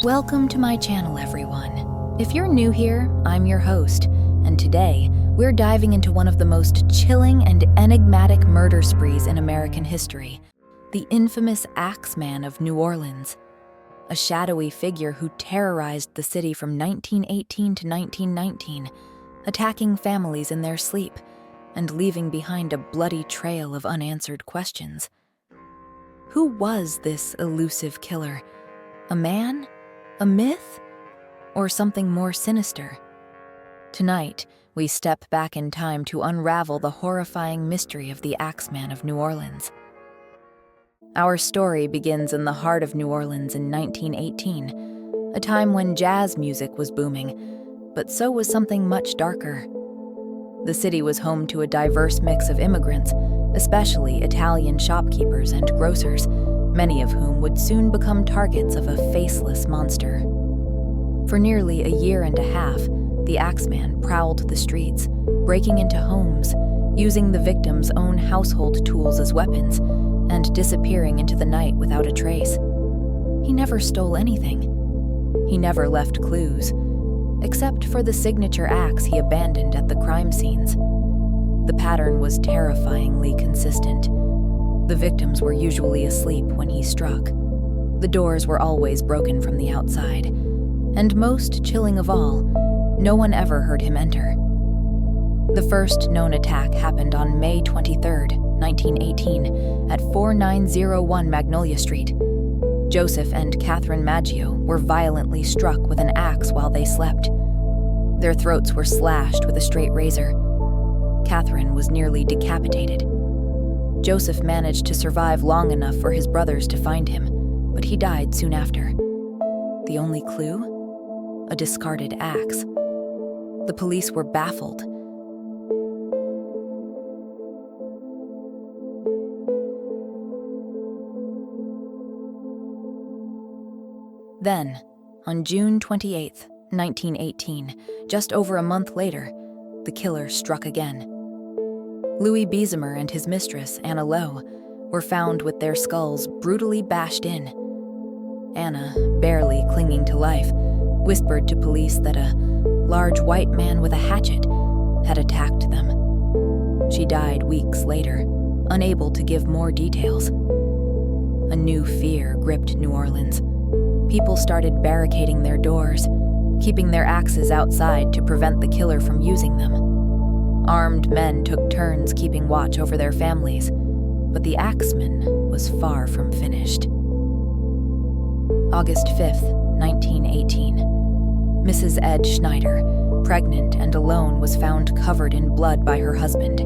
Welcome to my channel, everyone. If you're new here, I'm your host, and today we're diving into one of the most chilling and enigmatic murder sprees in American history, the infamous Axeman of New Orleans, a shadowy figure who terrorized the city from 1918 to 1919, attacking families in their sleep and leaving behind a bloody trail of unanswered questions. Who was this elusive killer? A man? A myth? Or something more sinister? Tonight, we step back in time to unravel the horrifying mystery of the Axeman of New Orleans. Our story begins in the heart of New Orleans in 1918, a time when jazz music was booming, but so was something much darker. The city was home to a diverse mix of immigrants, especially Italian shopkeepers and grocers, many of whom would soon become targets of a faceless monster. For nearly a year and a half, the Axeman prowled the streets, breaking into homes, using the victims' own household tools as weapons, and disappearing into the night without a trace. He never stole anything. He never left clues, except for the signature axe he abandoned at the crime scenes. The pattern was terrifyingly consistent. The victims were usually asleep when he struck. The doors were always broken from the outside. And most chilling of all, no one ever heard him enter. The first known attack happened on May 23, 1918, at 4901 Magnolia Street. Joseph and Catherine Maggio were violently struck with an axe while they slept. Their throats were slashed with a straight razor. Catherine was nearly decapitated. Joseph managed to survive long enough for his brothers to find him, but he died soon after. The only clue? A discarded axe. The police were baffled. Then, on June 28, 1918, just over a month later, the killer struck again. Louis Beesimer and his mistress, Anna Lowe, were found with their skulls brutally bashed in. Anna, barely clinging to life, whispered to police that a large white man with a hatchet had attacked them. She died weeks later, unable to give more details. A new fear gripped New Orleans. People started barricading their doors, keeping their axes outside to prevent the killer from using them. Armed men took turns keeping watch over their families, but the Axeman was far from finished. August 5, 1918. Mrs. Ed Schneider, pregnant and alone, was found covered in blood by her husband.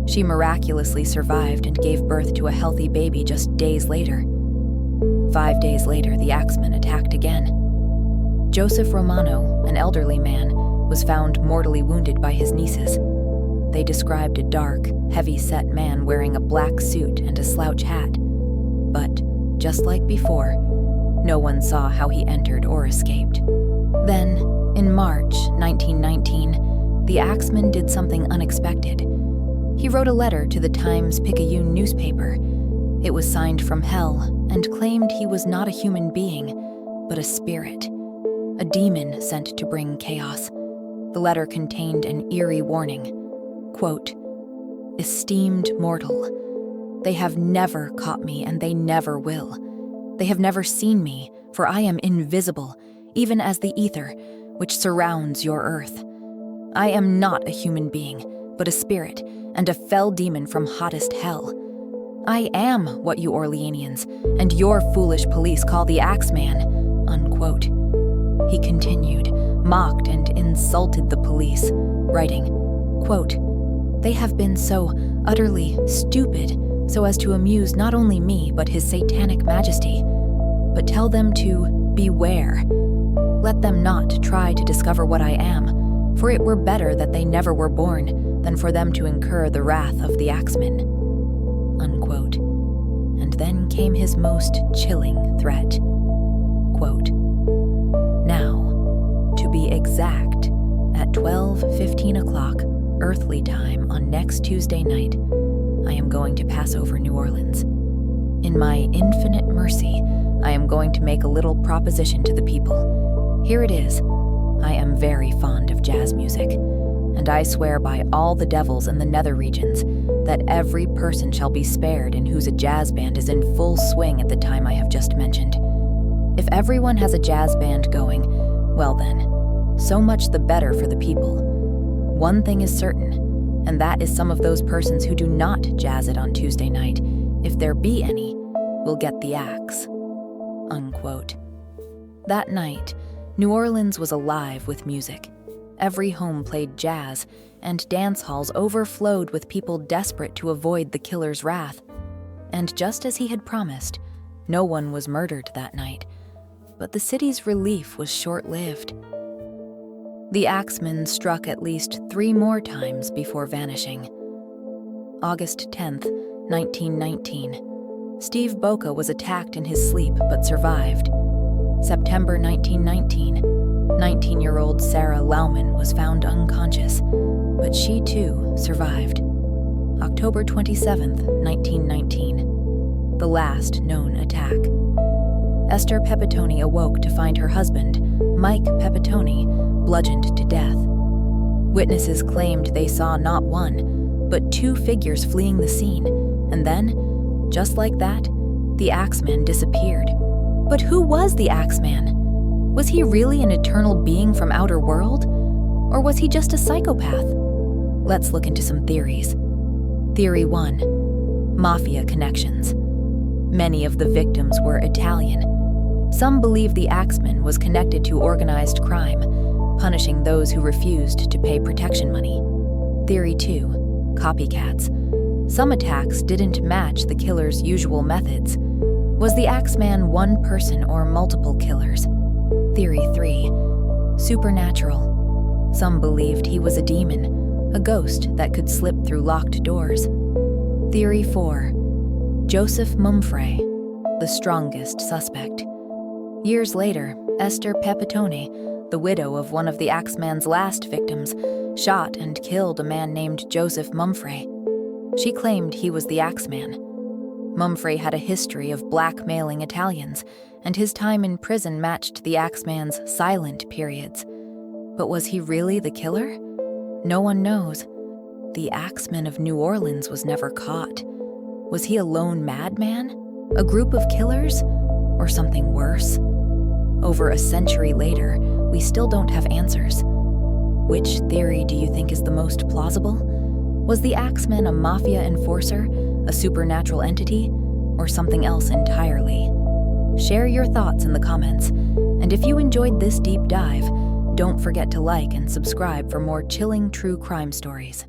She miraculously survived and gave birth to a healthy baby just days later. 5 days later, the Axeman attacked again. Joseph Romano, an elderly man, was found mortally wounded by his nieces. They described a dark, heavy-set man wearing a black suit and a slouch hat. But, just like before, no one saw how he entered or escaped. Then, in March 1919, the Axeman did something unexpected. He wrote a letter to the Times-Picayune newspaper. It was signed from hell and claimed he was not a human being, but a spirit, a demon sent to bring chaos. The letter contained an eerie warning. Quote, "Esteemed mortal, they have never caught me and they never will. They have never seen me, for I am invisible, even as the ether, which surrounds your earth. I am not a human being, but a spirit, and a fell demon from hottest hell. I am what you Orleanians and your foolish police call the Axeman," unquote. He continued, mocked and insulted the police, writing, quote, "They have been so utterly stupid so as to amuse not only me but his satanic majesty. But tell them to beware. Let them not try to discover what I am, for it were better that they never were born than for them to incur the wrath of the Axeman," unquote. And then came his most chilling threat. Quote, "Now, to be exact, at 12:15 o'clock earthly time on next Tuesday night, I am going to pass over New Orleans. In my infinite mercy, I am going to make a little proposition to the people. Here it is. I am very fond of jazz music, and I swear by all the devils in the nether regions that every person shall be spared in whose a jazz band is in full swing at the time I have just mentioned. If everyone has a jazz band going, well then, so much the better for the people. One thing is certain, and that is some of those persons who do not jazz it on Tuesday night, if there be any, will get the axe." Unquote. That night, New Orleans was alive with music. Every home played jazz, and dance halls overflowed with people desperate to avoid the killer's wrath. And just as he had promised, no one was murdered that night. But the city's relief was short-lived. The Axeman struck at least 3 more times before vanishing. August 10th, 1919. Steve Boca was attacked in his sleep but survived. September 1919. 19-year-old Sarah Lauman was found unconscious, but she too survived. October 27th, 1919. The last known attack. Esther Pepitone awoke to find her husband, Mike Pepitone, bludgeoned to death. Witnesses claimed they saw not one, but 2 figures fleeing the scene, and then, just like that, the Axeman disappeared. But who was the Axeman? Was he really an eternal being from outer world? Or was he just a psychopath? Let's look into some theories. Theory 1. Mafia connections. Many of the victims were Italian. Some believe the Axeman was connected to organized crime, punishing those who refused to pay protection money. Theory 2. Copycats. Some attacks didn't match the killer's usual methods. Was the Axeman one person or multiple killers? Theory 3. Supernatural. Some believed he was a demon, a ghost that could slip through locked doors. Theory 4. Joseph Mumfre, the strongest suspect. Years later, Esther Pepitone, the widow of one of the Axeman's last victims, shot and killed a man named Joseph Mumfre. She claimed he was the Axeman. Mumfre had a history of blackmailing Italians, and his time in prison matched the Axeman's silent periods. But was he really the killer? No one knows. The Axeman of New Orleans was never caught. Was he a lone madman? A group of killers? Or something worse? Over a century later, we still don't have answers. Which theory do you think is the most plausible? Was the Axeman a mafia enforcer, a supernatural entity, or something else entirely? Share your thoughts in the comments, and if you enjoyed this deep dive, don't forget to like and subscribe for more chilling true crime stories.